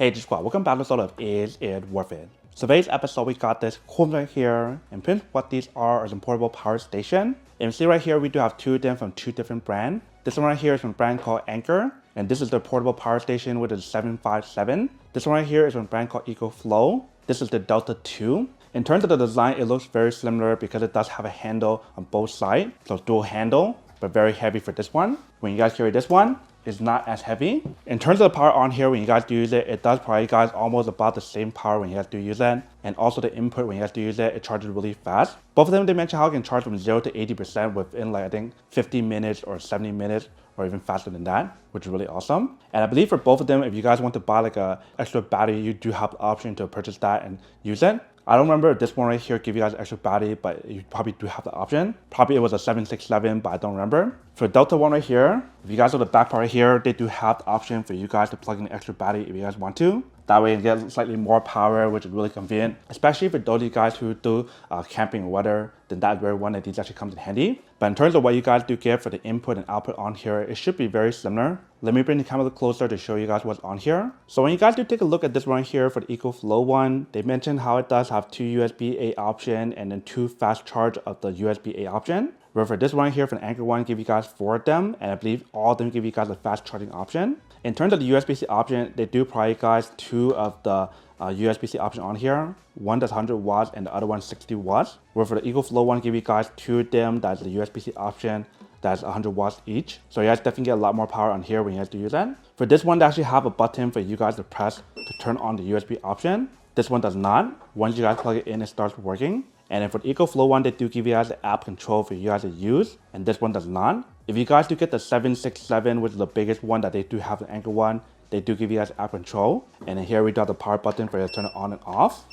Hey G-Squad, welcome back to sort of Is It Worth It? So today's episode we got this cool thing here, and print what these are is a portable power station. And you see right here we do have two of them from two different brands. This one right here is from a brand called Anker, and this is the portable power station with a 757. This one right here is from a brand called Ecoflow. This is the Delta 2. In terms of the design, it looks very similar because it does have a handle on both sides, so it's dual handle, but very heavy for this one. When you guys carry this one, it's not as heavy. In terms of the power on here, when you guys do use it, it does provide you guys almost about the same power when you guys do use it. And also the input when you guys do use it, it charges really fast. Both of them, they mention how it can charge from 0 to 80% within like I think 50 minutes or 70 minutes or even faster than that, which is really awesome. And I believe for both of them, if you guys want to buy like a extra battery, you do have the option to purchase that and use it. I don't remember if this one right here give you guys extra battery, but you probably do have the option. Probably it was a 767, but I don't remember. For Delta one right here, if you guys look at the back part right here, they do have the option for you guys to plug in an extra battery if you guys want to. That way you get slightly more power, which is really convenient, especially for those of you guys who do camping or weather, then that's where one of these actually comes in handy. But in terms of what you guys do get for the input and output on here, it should be very similar. Let me bring the camera a little closer to show you guys what's on here. So when you guys do take a look at this one here for the Ecoflow one, they mentioned how it does have two USB-A option and then two fast charge of the USB-A option. Where for this one here, for the Anker one, give you guys 4 of them, and I believe all of them give you guys a fast charging option. In terms of the USB-C option, they do provide you guys 2 of the USB-C option on here. One that's 100 watts and the other one 60 watts. Where for the Ecoflow one, give you guys 2 of them, that's the USB-C option, that's 100 watts each. So you guys definitely get a lot more power on here when you guys do use that. For this one, they actually have a button for you guys to press to turn on the USB option. This one does not. Once you guys plug it in, it starts working. And then for the Ecoflow one, they do give you guys the app control for you guys to use, and this one does not. If you guys do get the 767, which is the biggest one that they do have the Anker one, they do give you guys app control. And then here we do have the power button for you to turn it on and off.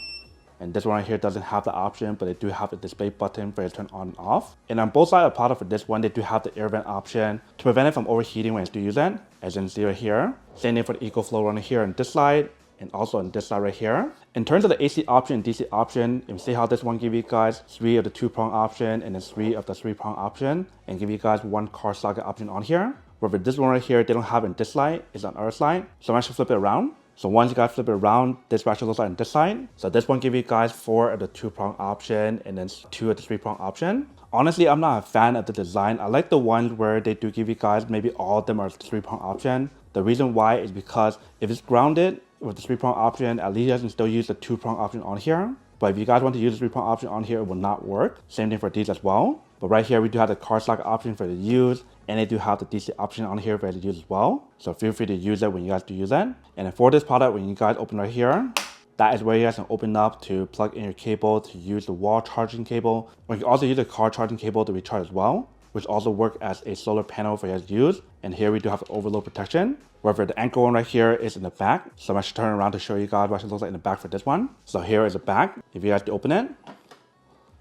And this one right here doesn't have the option, but they do have the display button for you to turn on and off. And on both sides of the product for this one, they do have the air vent option to prevent it from overheating when you do use it, as you can see right here. Same thing for the Ecoflow one here on this side, and also on this side right here. In terms of the AC option and DC option, you see how this one give you guys 3 of the 2-prong option and then 3 of the 3-prong option, and give you guys 1 car socket option on here. Where for this one right here, they don't have it in this side, it's on our side. So I'm actually flip it around. So once you guys flip it around, this actually looks like on this side. So this one give you guys 4 of the 2-prong option and then 2 of the 3-prong option. Honestly, I'm not a fan of the design. I like the ones where they do give you guys maybe all of them are 3-prong option. The reason why is because if it's grounded with the 3-prong option, at least you guys can still use the 2-prong option on here. But if you guys want to use the 3-prong option on here, it will not work. Same thing for these as well. But right here, we do have the car socket option for the use, and they do have the DC option on here for you to use as well. So feel free to use it when you guys do use it. And then for this product, when you guys open right here, that is where you guys can open up to plug in your cable to use the wall charging cable. Or you can also use the car charging cable to recharge as well, which also work as a solar panel for you guys to use. And here we do have the overload protection. Wherever the Anker one right here is in the back. So I'm actually turning around to show you guys what it looks like in the back for this one. So here is the back. If you guys do open it,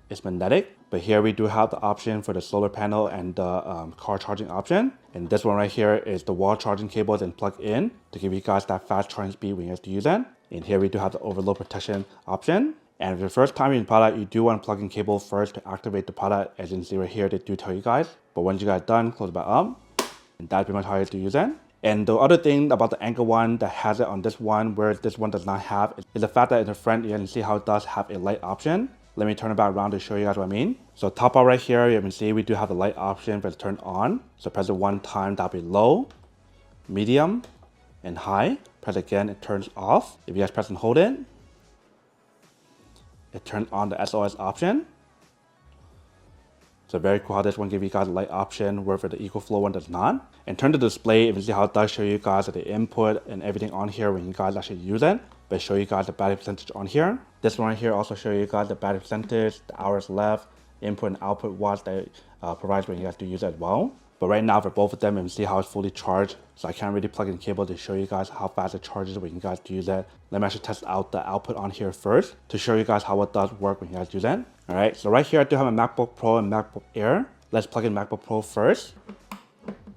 it's magnetic. But here we do have the option for the solar panel and the car charging option. And this one right here is the wall charging cables and plug in to give you guys that fast charging speed when you have to use it. And here we do have the overload protection option. And if the first time you're in product, you do want to plug in cable first to activate the product. As you can see right here, they do tell you guys. But once you guys done, close it back up. And that's pretty much how you have to use it. And the other thing about the Anker one that has it on this one, whereas this one does not have, is the fact that in the front, you can see how it does have a light option. Let me turn it back around to show you guys what I mean. So top out right here, you can see we do have the light option for it to turn on. So press it 1 time, that'll be low, medium, and high. Press it again, it turns off. If you guys press and hold it, it turns on the SOS option. So very cool how this one gives you guys a light option, where for the Ecoflow one does not. In terms of the display, you can see how it does show you guys the input and everything on here when you guys actually use it. But show you guys the battery percentage on here. This one right here also show you guys the battery percentage, the hours left, input and output watts that it provides when you guys do use it as well. But right now for both of them, you can see how it's fully charged. So I can't really plug in cable to show you guys how fast it charges when you guys do use it. Let me actually test out the output on here first to show you guys how it does work when you guys use it. All right, so right here I do have a MacBook Pro and MacBook Air. Let's plug in MacBook Pro first.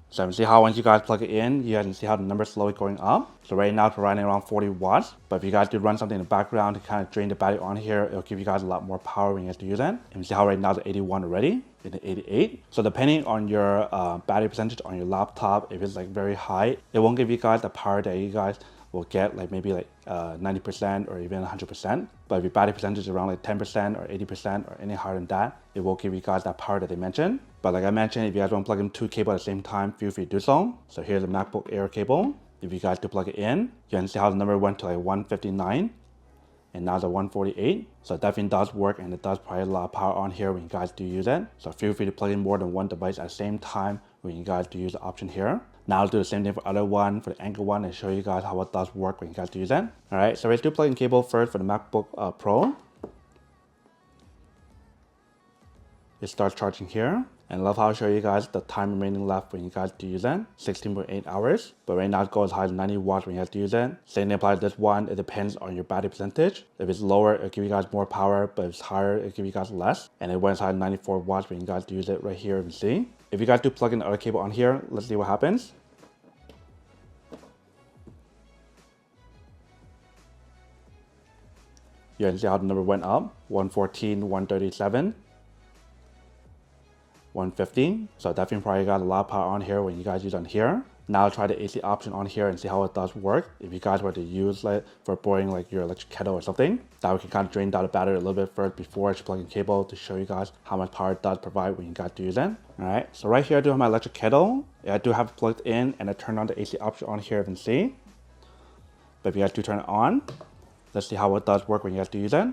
So you can see how once you guys plug it in, you guys can see how the numbers slowly going up. So right now it's providing around 40 watts. But if you guys do run something in the background to kind of drain the battery on here, it'll give you guys a lot more power when you guys do use it. And you see how right now it's 81 already, it's 88. So depending on your battery percentage on your laptop, if it's like very high, it won't give you guys the power that you guys will get like maybe like 90% or even 100%. But if your battery percentage is around like 10% or 80% or any higher than that, it will give you guys that power that they mentioned. But like I mentioned, if you guys want to plug in 2 cables at the same time, feel free to do so. So here's the MacBook Air cable. If you guys do plug it in, you can see how the number went to like 159 and now it's at 148. So it definitely does work, and it does provide a lot of power on here when you guys do use it. So feel free to plug in more than one device at the same time when you guys do use the option here. Now I'll do the same thing for the other one, for the Anker one, and show you guys how it does work when you guys do use it. Alright, so let's do plug in cable first for the MacBook Pro. It starts charging here. And I love how I show you guys the time remaining left when you guys do use it, 16.8 hours. But right now it goes as high as 90 watts when you guys do use it. Same thing applies to this one, it depends on your battery percentage. If it's lower, it'll give you guys more power, but if it's higher, it'll give you guys less. And it went as high as 94 watts when you guys do use it right here, you can see. If you guys do plug in the other cable on here, let's see what happens. You can see how the number went up, 114, 137. 150. So definitely probably got a lot of power on here when you guys use on here. Now I'll try the AC option on here and see how it does work. If you guys were to use it for boiling like your electric kettle or something, that we can kind of drain down the battery a little bit first before I plug in cable to show you guys how much power it does provide when you guys do use it. Alright, so right here I do have my electric kettle. I do have it plugged in, and I turned on the AC option on here, you can see. But if you guys do turn it on, let's see how it does work when you guys do use it.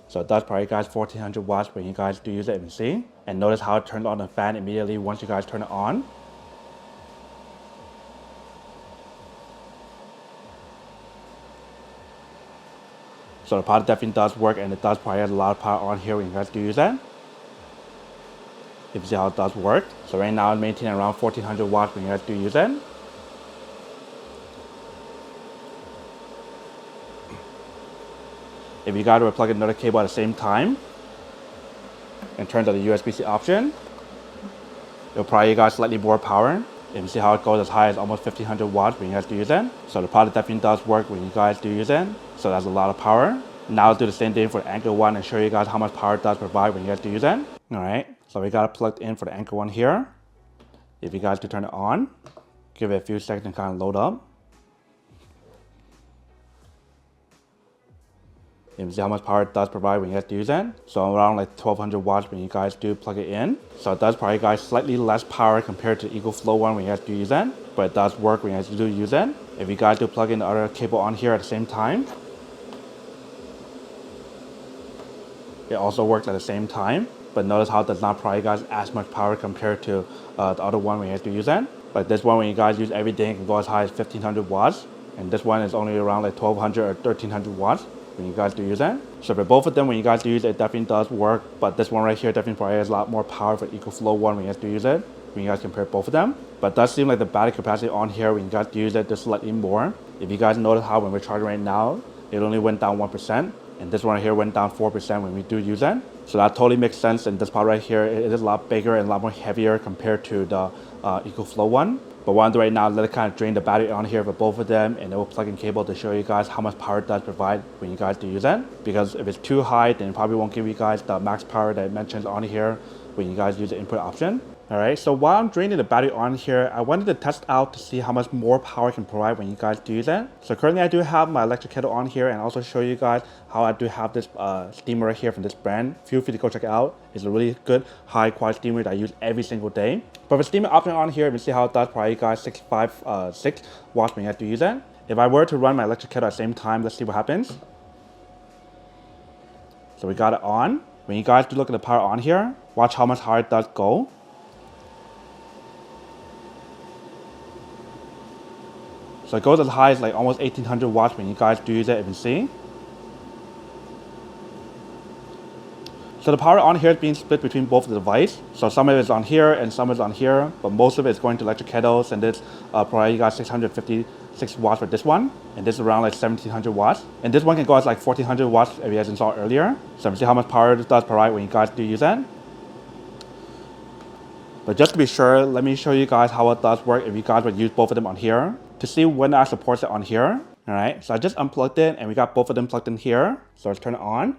So it does probably guys 1400 watts when you guys do use it, you can see. And notice how it turns on the fan immediately once you guys turn it on. So the product definitely does work, and it does provide a lot of power on here when you guys do use it. If you see how it does work. So right now I'm maintaining around 1400 watts when you guys do use it. If you guys were to plug in another cable at the same time and turn to the USB-C option, it'll probably got slightly more power. You can see how it goes as high as almost 1500 watts when you guys do use it. So the product definitely does work when you guys do use it. So that's a lot of power. Now I'll do the same thing for the Anker one and show you guys how much power it does provide when you guys do use it. Alright, so we got it plugged in for the Anker one here. If you guys do turn it on, give it a few seconds to kind of load up. You can see how much power it does provide when you guys do use it. So around like 1200 watts when you guys do plug it in. So it does provide guys slightly less power compared to the Ecoflow one when you guys do use it. But it does work when you guys do use it. If you guys do plug in the other cable on here at the same time, it also works at the same time. But notice how it does not provide guys as much power compared to the other one when you guys do use it. But this one when you guys use everything, it can go as high as 1500 watts. And this one is only around like 1200 or 1300 watts. When you guys do use it. So for both of them, when you guys do use it, it definitely does work. But this one right here definitely provides a lot more power for Ecoflow one when you guys do use it. When you guys compare both of them. But it does seem like the battery capacity on here when you guys do use it just slightly more. If you guys notice how when we're charging right now, it only went down 1%. And this one right here went down 4% when we do use it. So that totally makes sense. And this part right here, it is a lot bigger and a lot more heavier compared to the Ecoflow one. But what I'm doing right now, let it kind of drain the battery on here for both of them, and it will plug in cable to show you guys how much power it does provide when you guys do use it. Because if it's too high, then it probably won't give you guys the max power that it mentions on here when you guys use the input option. Alright, so while I'm draining the battery on here, I wanted to test out to see how much more power it can provide when you guys do use it. So currently I do have my electric kettle on here, and also show you guys how I do have this steamer right here from this brand. Feel free to go check it out. It's a really good high quality steamer that I use every single day. But the steamer option on here, you can see how it does provide you guys 6 watts when you have to use it. If I were to run my electric kettle at the same time, let's see what happens. So we got it on. When you guys do look at the power on here, watch how much higher it does go. So it goes as high as like almost 1800 watts when you guys do use it, you can see. So the power on here is being split between both of the devices. So some of it is on here and some is on here, but most of it is going to electric kettles, and this probably you got 656 watts for this one, and this is around like 1700 watts. And this one can go as like 1400 watts if you guys installed earlier. So see how much power it does provide when you guys do use it. But just to be sure, let me show you guys how it does work if you guys would use both of them on here to see when that supports it on here. Alright, so I just unplugged it and we got both of them plugged in here. So let's turn it on.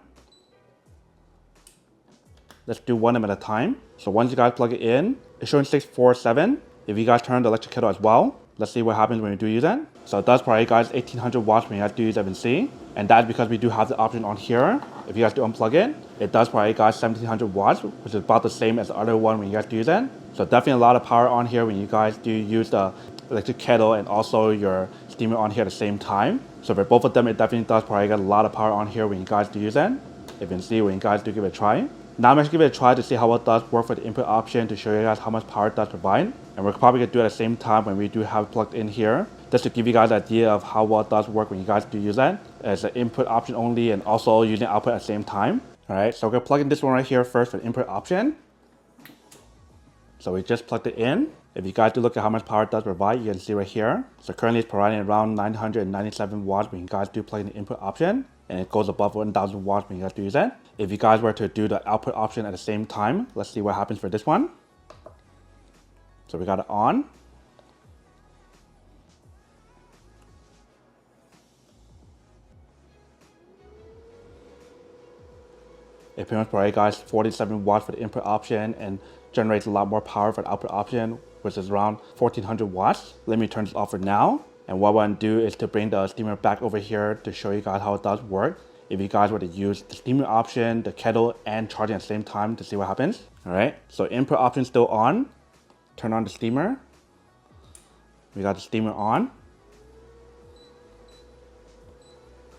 let's do one of them at a time. So once you guys plug it in, it's showing 647. If you guys turn on the electric kettle as well, let's see what happens when we do use that. So it does provide guys 1800 watts when you guys do use FNC. And that's because we do have the option on here. If you guys do unplug it does provide guys 1700 watts, which is about the same as the other one when you guys do use it. So definitely a lot of power on here when you guys do use the electric kettle and also your steamer on here at the same time. So for both of them, it definitely does provide a lot of power on here when you guys do use it. If you can see when you guys do give it a try. Now I'm going to give it a try to see how it does work for the input option to show you guys how much power it does provide. And we're probably going to do it at the same time when we do have it plugged in here, just to give you guys an idea of how well it does work when you guys do use that. It's an input option only and also using output at the same time. Alright, so we're going to plug in this one right here first for the input option. So we just plugged it in. If you guys do look at how much power it does provide, you can see right here. So currently it's providing around 997 watts when you guys do plug in the input option. And it goes above 1000 watts when you guys do use that. If you guys were to do the output option at the same time, let's see what happens for this one. So we got it on. It pretty much provides guys 47 watts for the input option and generates a lot more power for the output option, which is around 1400 watts. Let me turn this off for now. And what I want to do is to bring the steamer back over here to show you guys how it does work. If you guys were to use the steamer option, the kettle, and charging at the same time to see what happens. Alright, so input option still on. Turn on the steamer. We got the steamer on.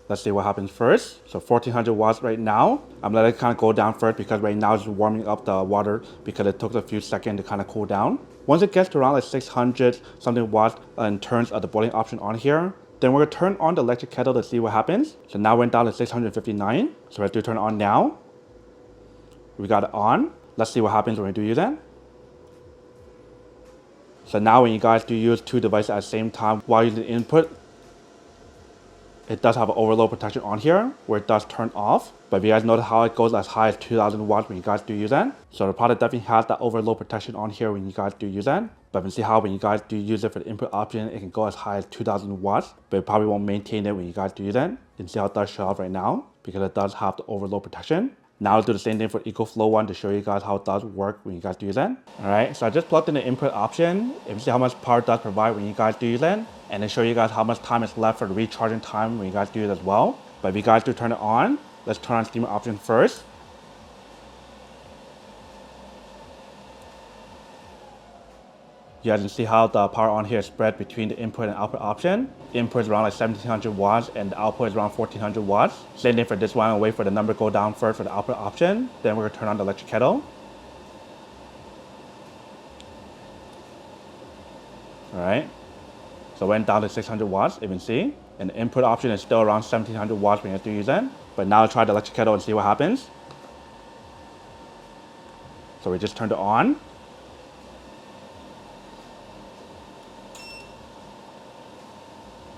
Let's see what happens first. So 1400 watts right now. I'm letting it kind of go down first because right now it's warming up the water because it took a few seconds to kind of cool down. Once it gets to around like 600 something watts in terms of the boiling option on here, then we're going to turn on the electric kettle to see what happens. So now we're down to 659. So let's do turn on now. We got it on. Let's see what happens when we do use that. So now when you guys do use two devices at the same time while using input, it does have an overload protection on here where it does turn off. But if you guys notice how it goes as high as 2000 watts when you guys do use that. So the product definitely has that overload protection on here when you guys do use that. But you can see how when you guys do use it for the input option, it can go as high as 2000 watts. But it probably won't maintain it when you guys do use that. You can see how it does show off right now because it does have the overload protection. Now I'll do the same thing for Ecoflow one to show you guys how it does work when you guys do use that. Alright, so I just plugged in the input option. If you see how much power it does provide when you guys do use that. And then show you guys how much time is left for the recharging time when you guys do it as well. But if you guys do turn it on, let's turn on steamer option first. You guys can see how the power on here is spread between the input and output option. Input is around like 1700 watts and the output is around 1400 watts. Same thing for this one, I'll wait for the number to go down first for the output option. Then we're gonna turn on the electric kettle. All right. So it went down to 600 watts, you can see. And the input option is still around 1700 watts when you have to use it. But now I'll try the electric kettle and see what happens. So we just turned it on.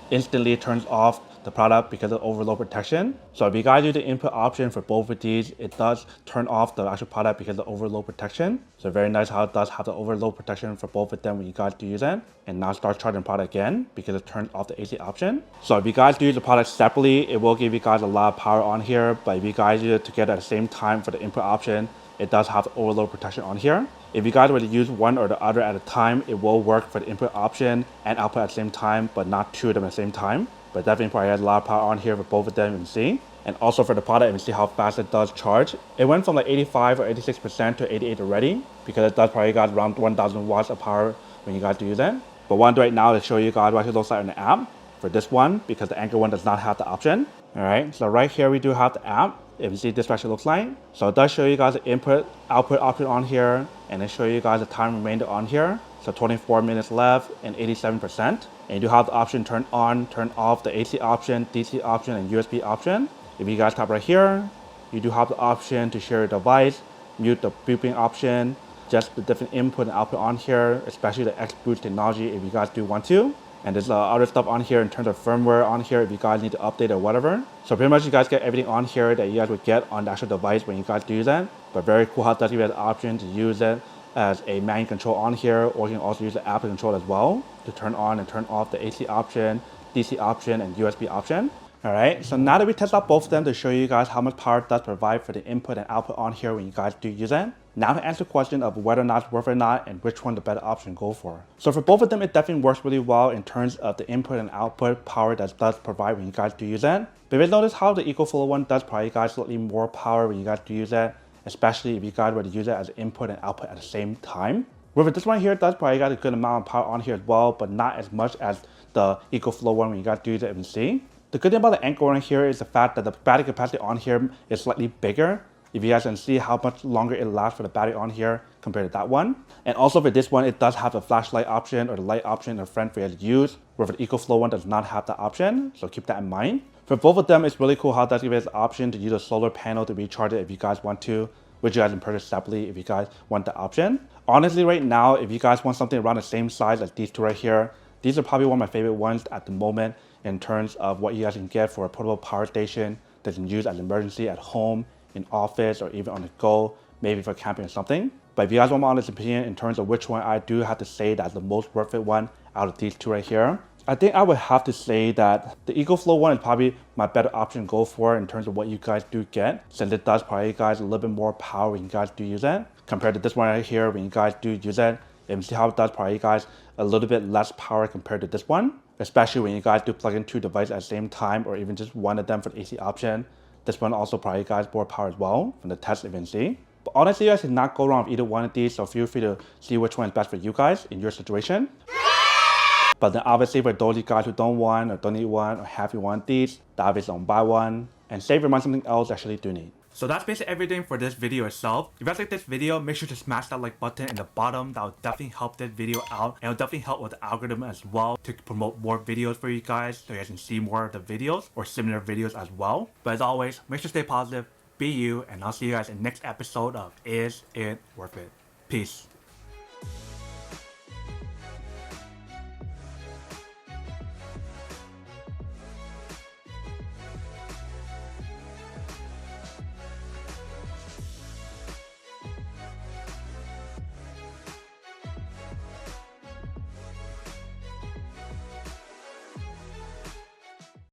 Instantly turns off the product because of overload protection. So if you guys use the input option for both of these, it does turn off the actual product because of overload protection. So very nice how it does have the overload protection for both of them when you guys do use it. And now start charging the product again because it turns off the AC option. So if you guys do use the product separately, it will give you guys a lot of power on here. But if you guys use it together at the same time for the input option, it does have the overload protection on here. If you guys were to use one or the other at a time, it will work for the input option and output at the same time, but not two of them at the same time. But definitely probably has a lot of power on here for both of them, you can see. And also for the product, you can see how fast it does charge. It went from like 85 or 86% to 88 already, because it does probably got around 1000 watts of power when you guys do use it. But what I'm doing right now is show you guys what it looks like in the app for this one, because the Anker one does not have the option. All right, so right here we do have the app. If you see this actually looks like. So it does show you guys the input, output option on here, and then show you guys the time remainder on here. So 24 minutes left and 87%. And you do have the option turn on, turn off, the AC option, DC option, and USB option. If you guys tap right here, you do have the option to share your device, mute the beeping option, just the different input and output on here, especially the X Boost technology if you guys do want to. And there's other stuff on here in terms of firmware on here if you guys need to update or whatever. So pretty much you guys get everything on here that you guys would get on the actual device when you guys do that. But very cool how it does give you the option to use it as a manual control on here, or you can also use the app to control as well to turn on and turn off the AC option, DC option, and USB option. Alright, so now that we test out both of them to show you guys how much power it does provide for the input and output on here when you guys do use it, now to answer the question of whether or not it's worth it or not and which one the better option to go for. So for both of them, it definitely works really well in terms of the input and output power that it does provide when you guys do use it. But you'll notice how the Ecoflow one does provide you guys slightly more power when you guys do use it, especially if you guys were to use it as input and output at the same time. With this one here, it does provide you guys a good amount of power on here as well, but not as much as the Ecoflow one when you guys do use it and see. The good thing about the Anker one here is the fact that the battery capacity on here is slightly bigger. If you guys can see how much longer it lasts for the battery on here compared to that one. And also for this one, it does have the flashlight option or the light option in the front for you to use, where the Ecoflow one does not have that option, so keep that in mind. For both of them, it's really cool how it does give you guys the option to use a solar panel to recharge it if you guys want to, which you guys can purchase separately if you guys want the option. Honestly, right now, if you guys want something around the same size as these two right here, these are probably one of my favorite ones at the moment in terms of what you guys can get for a portable power station that you can use as an emergency at home, in office, or even on the go, maybe for camping or something. But if you guys want my honest opinion in terms of which one I do have to say that's the most worth it one out of these two right here, I think I would have to say that the Ecoflow one is probably my better option to go for in terms of what you guys do get, since it does provide you guys a little bit more power when you guys do use it, compared to this one right here when you guys do use it. And see how it does provide you guys a little bit less power compared to this one, especially when you guys do plug in two devices at the same time or even just one of them for the AC option. This one also provides you guys more power as well from the test you can see. But honestly, you guys cannot go wrong with either one of these, so feel free to see which one is best for you guys in your situation. But then obviously for those of you guys who don't want or don't need one or have you want these, obviously don't buy one and save your money on something else you actually do need. So that's basically everything for this video itself. If you guys like this video, make sure to smash that like button in the bottom. That will definitely help this video out, and it'll definitely help with the algorithm as well to promote more videos for you guys so you guys can see more of the videos or similar videos as well. But as always, make sure to stay positive, be you, and I'll see you guys in the next episode of Is It Worth It? Peace.